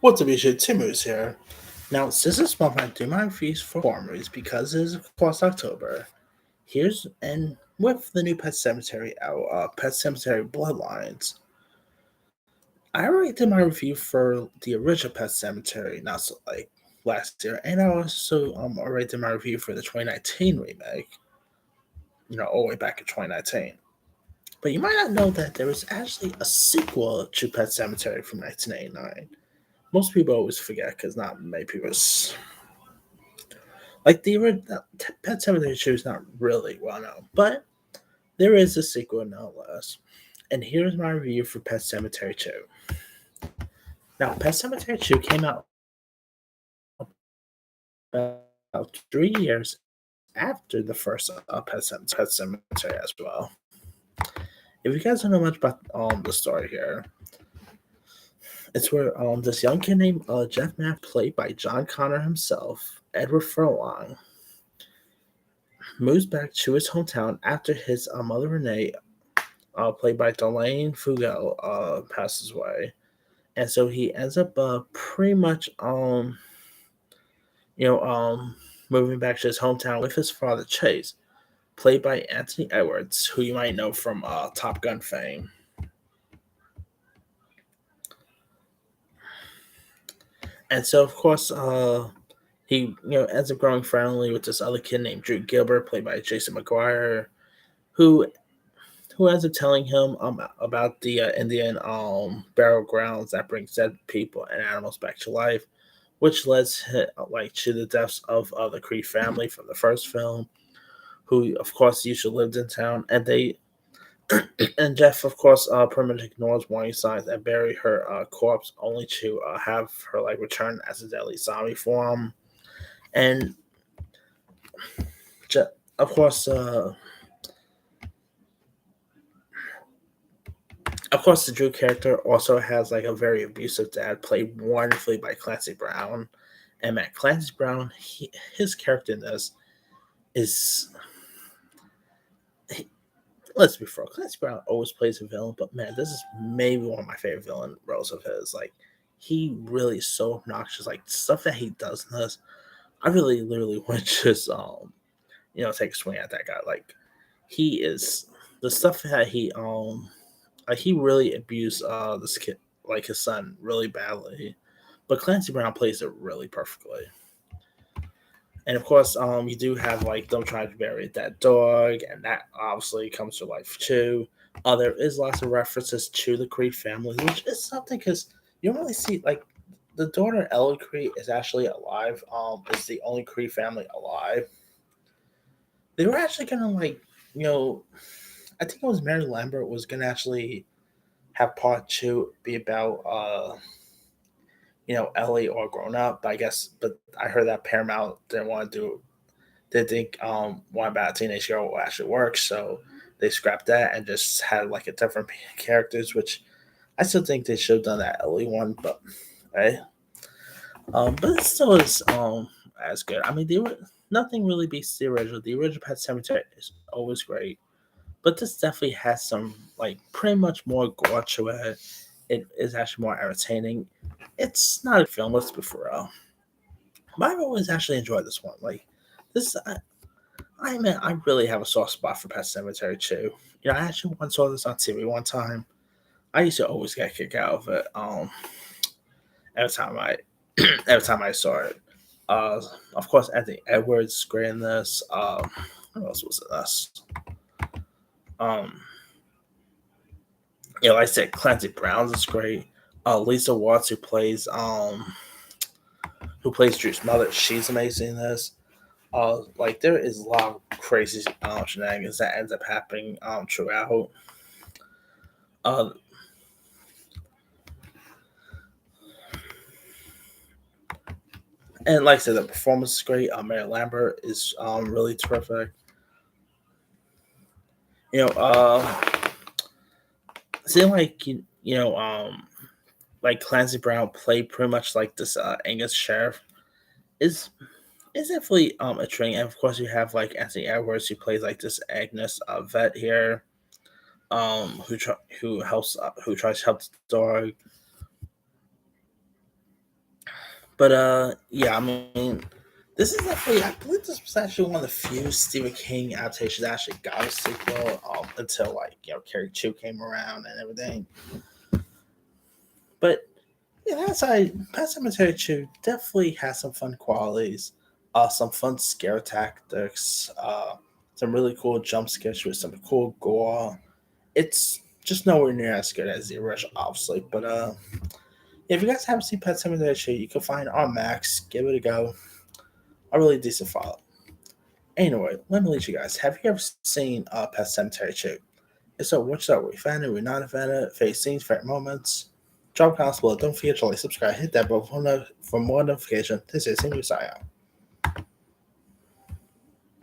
What's up, YouTube? Timu's here. Now, since this month I do my reviews for horror movies because it is of course October. Here's and with the new Pet Cemetery out, Pet Cemetery Bloodlines. I already did my review for the original Pet Cemetery, not so like last year, and I also already did my review for the 2019 remake. All the way back in 2019. But you might not know that there was actually a sequel to Pet Cemetery from 1989. Most people always forget because not many people like the original Pet Cemetery Two is not really well known, but there is a sequel nonetheless. And here's my review for Pet Cemetery 2. Now, Pet Cemetery 2 came out about 3 years after the first Pet Cemetery as well. If you guys don't know much about the story here, it's where this young kid named Jeff Mack, played by John Connor himself, Edward Furlong, moves back to his hometown after his mother Renee, played by Delane Fugel, passes away, and so he ends up pretty much you know moving back to his hometown with his father Chase, played by Anthony Edwards, who you might know from Top Gun fame. And so of course he ends up growing friendly with this other kid named Drew Gilbert, played by Jason McGuire, who ends up telling him about the Indian burial grounds that brings dead people and animals back to life, which leads to the deaths of the Creed family from the first film, who of course usually lived in town, and they and Jeff of course permanently ignores warning signs and bury her corpse, only to have her return as a deadly zombie form, and of course. Of course, the Drew character also has a very abusive dad, played wonderfully by Clancy Brown. And Matt Clancy Brown, his character in this is, he, let's be fair, Clancy Brown always plays a villain, but man, this is maybe one of my favorite villain roles of his. He really is so obnoxious. Stuff that he does in this, I really literally want to just take a swing at that guy. He is the stuff that he really abused this kid, his son, really badly. But Clancy Brown plays it really perfectly. And of course, you do have them trying to bury that dog, and that obviously comes to life too. There is lots of references to the Creed family, which is something because you don't really see the daughter Ella Creed is actually alive. Is the only Creed family alive. They were actually gonna I think it was Mary Lambert was gonna actually have part two be about Ellie or grown up. But I heard that Paramount didn't want to do. They think one about a teenage girl will actually work, so they scrapped that and just had a different characters, which I still think they should have done that Ellie one, but hey, but it still is as good. I mean, nothing really beats the original. The original Pet Cemetery is always great, but this definitely has some pretty much more gore to it. It is actually more entertaining. It's not a film, let's be for real. But I've always actually enjoyed this one. This, I really have a soft spot for Pet Cemetery too. I actually once saw this on TV one time. I used to always get a kick out of it. Every time I, every time I saw it. Uh, of course, Anthony Edwards great in this. Who else was in this? Um, like I said, Clancy Brown's is great. Lisa Watts, who plays Drew's mother, she's amazing in this. There is a lot of crazy shenanigans that ends up happening throughout. Uh, and like I said, the performance is great. Mary Lambert is really terrific. You know, seeing Clancy Brown play pretty much like this Angus sheriff is definitely a training. And of course, you have Anthony Edwards, who plays this Agnes vet here, who tries to help the dog. Yeah, I mean, this is definitely, I believe this was actually one of the few Stephen King adaptations that actually got a sequel, until like Carrie 2 came around and everything. But yeah, that's I Pet Cemetery 2 definitely has some fun qualities, some fun scare tactics, some really cool jump scares with some cool gore. It's just nowhere near as good as the original, obviously. But if you guys haven't seen Pet Cemetery 2, you can find it on Max. Give it a go. A really decent follow. Anyway, let me lead you guys. Have you ever seen Pet Cemetery 2? If so, which are we fan of, we not a fan of, favorite scenes, favorite moments? Drop comments below. Don't forget to like, subscribe, hit that bell for more notification. This is Senior Saya.